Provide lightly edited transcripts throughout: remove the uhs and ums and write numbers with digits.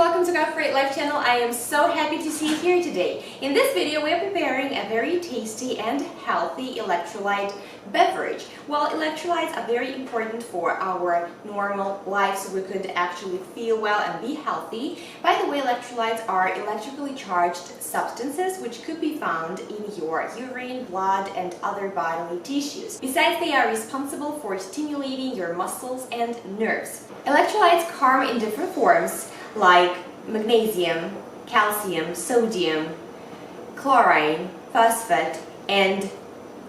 welcome to Grated Life channel. I am so happy to see you here today. In this video we are preparing a very tasty and healthy electrolyte beverage. Well, electrolytes are very important for our normal life so we could actually feel well and be healthy. By the way, electrolytes are electrically charged substances which could be found in your urine, blood and other bodily tissues. Besides, they are responsible for stimulating your muscles and nerves. Electrolytes come in different forms like magnesium, calcium, sodium, chlorine, phosphate, and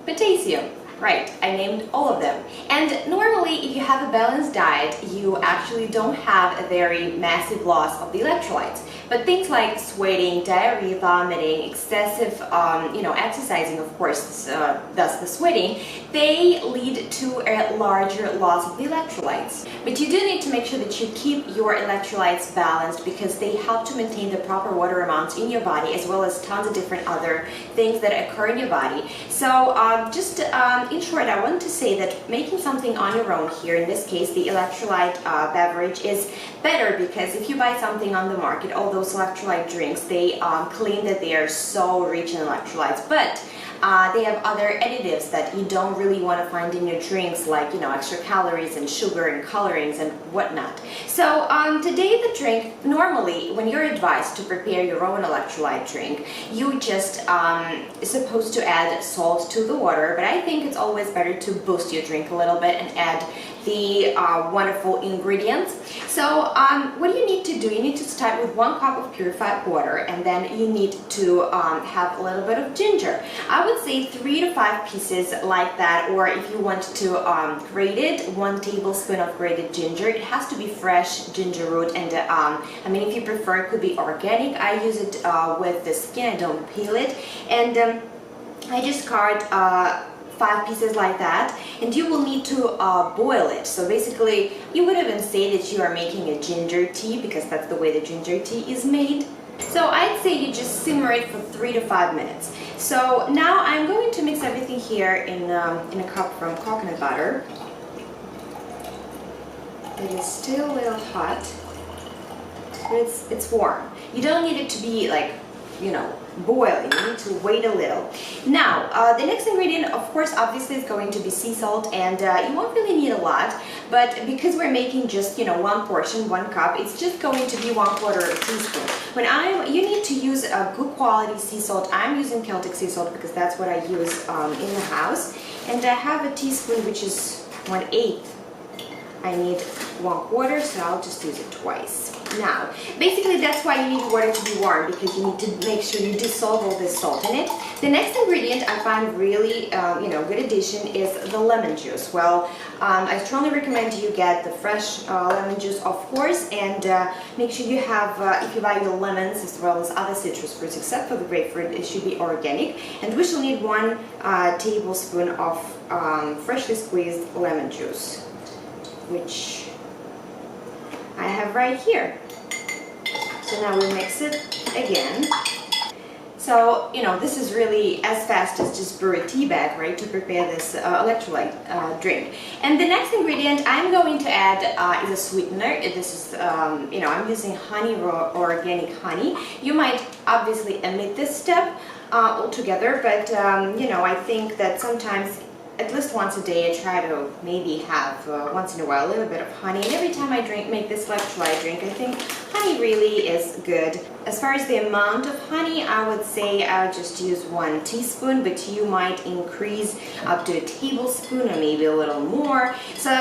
potassium. Right, I named all of them. And normally, if you have a balanced diet, you actually don't have a very massive loss of the electrolytes. But things like sweating, diarrhea, vomiting, excessive, exercising, of course, thus the sweating, they lead to a larger loss of the electrolytes. But you do need to make sure that you keep your electrolytes balanced because they help to maintain the proper water amounts in your body as well as tons of different other things that occur in your body. So in short, I want to say that making something on your own here, in this case the electrolyte beverage, is better because if you buy something on the market, all those electrolyte drinks, they claim that they are so rich in electrolytes, but they have other additives that you don't really want to find in your drinks, like extra calories and sugar and colorings and whatnot. So today the drink, normally when you're advised to prepare your own electrolyte drink, you just supposed to add salt to the water, but I think it's always better to boost your drink a little bit and add the wonderful ingredients. So what you need to do, you need to start with 1 cup of purified water, and then you need to have a little bit of ginger. I would say 3 to 5 pieces like that, or if you want to grate it, 1 tablespoon of grated ginger. It has to be fresh ginger root, and if you prefer, it could be organic. I use it with the skin, I don't peel it, and I just carved 5 pieces like that, and you will need to boil it. So basically, you would even say that you are making a ginger tea because that's the way the ginger tea is made. So I'd say you just simmer it for 3 to 5 minutes. So now I'm going to mix everything here in a cup from coconut butter. It is still a little hot, but it's warm. You don't need it to be like, boiling. You need to wait a little. Now, the next ingredient, of course, obviously is going to be sea salt, and you won't really need a lot, but because we're making just, 1 portion, 1 cup, it's just going to be 1/4 teaspoon. You need to use a good quality sea salt. I'm using Celtic Sea Salt because that's what I use in the house, and I have a teaspoon which is 1/8. I need 1/4, so I'll just use it twice. Now, basically that's why you need water to be warm, because you need to make sure you dissolve all this salt in it. The next ingredient I find really, good addition is the lemon juice. Well, I strongly recommend you get the fresh lemon juice, of course, and make sure you have, if you buy your lemons as well as other citrus fruits, except for the grapefruit, it should be organic. And we shall need 1 tablespoon of freshly squeezed lemon juice, which I have right here. So now we mix it again. So, this is really as fast as just brew a tea bag, right, to prepare this electrolyte drink. And the next ingredient I'm going to add is a sweetener. This is, I'm using honey, raw organic honey. You might obviously omit this step altogether, but, I think that sometimes at least once a day I try to maybe have once in a while a little bit of honey, and every time I make this electrolyte drink, I think honey really is good. As far as the amount of honey, I would say I would just use 1 teaspoon, but you might increase up to a tablespoon or maybe a little more. So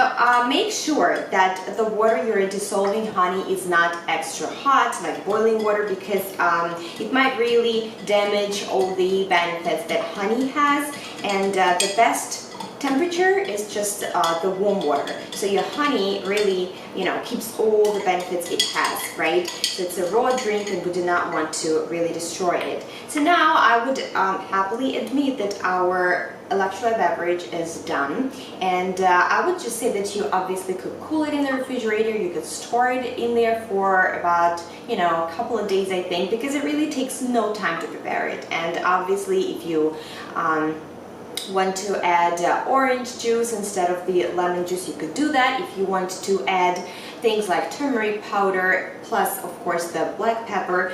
make sure that the water you're dissolving honey is not extra hot, like boiling water, because it might really damage all the benefits that honey has, and the best temperature is just the warm water. So your honey really, keeps all the benefits it has, right? So it's a raw drink and we do not want to really destroy it. So now I would happily admit that our electrolyte beverage is done, and I would just say that you obviously could cool it in the refrigerator. You could store it in there for about a couple of days, I think, because it really takes no time to prepare it. And obviously if you want to add orange juice instead of the lemon juice, you could do that. If you want to add things like turmeric powder, plus of course the black pepper.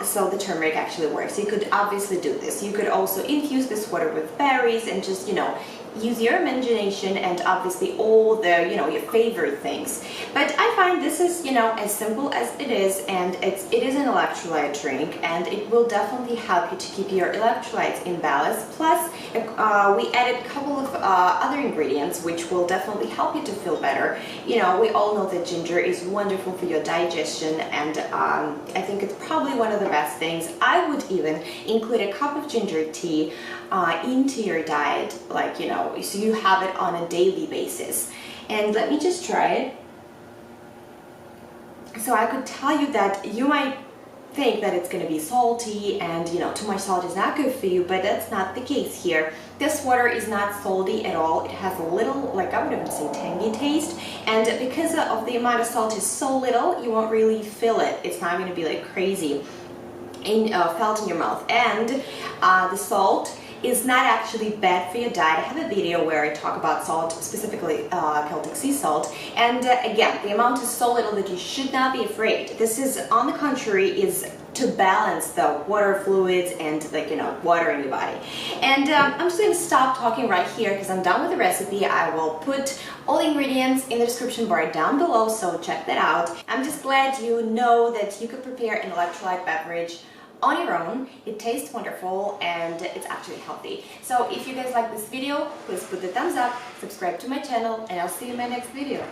So the turmeric actually works. You could obviously do this. You could also infuse this water with berries and just, you know, use your imagination and obviously all the, you know, your favorite things. But I find this is, you know, as simple as it is, and it is an electrolyte drink, and it will definitely help you to keep your electrolytes in balance. Plus we added a couple of other ingredients which will definitely help you to feel better. You know, we all know that ginger is wonderful for your digestion, and I think it's probably one of the best things. I would even include a cup of ginger tea into your diet, like, you know, so you have it on a daily basis. And let me just try it. So I could tell you that you might think that it's going to be salty, and you know, too much salt is not good for you, but that's not the case here. This water is not salty at all. It has a little, like, I would even say tangy taste, and because of the amount of salt is so little, you won't really feel it. It's not going to be like crazy felt in your mouth. And the salt is not actually bad for your diet. I have a video where I talk about salt, specifically Celtic Sea Salt, and again, the amount is so little that you should not be afraid. This is, on the contrary, is to balance the water fluids and, like, you know, water in your body. And I'm just going to stop talking right here because I'm done with the recipe. I will put all the ingredients in the description bar down below, so check that out. I'm just glad you know that you could prepare an electrolyte beverage on your own. It tastes wonderful and it's actually healthy. So if you guys like this video, please put the thumbs up, subscribe to my channel, and I'll see you in my next video.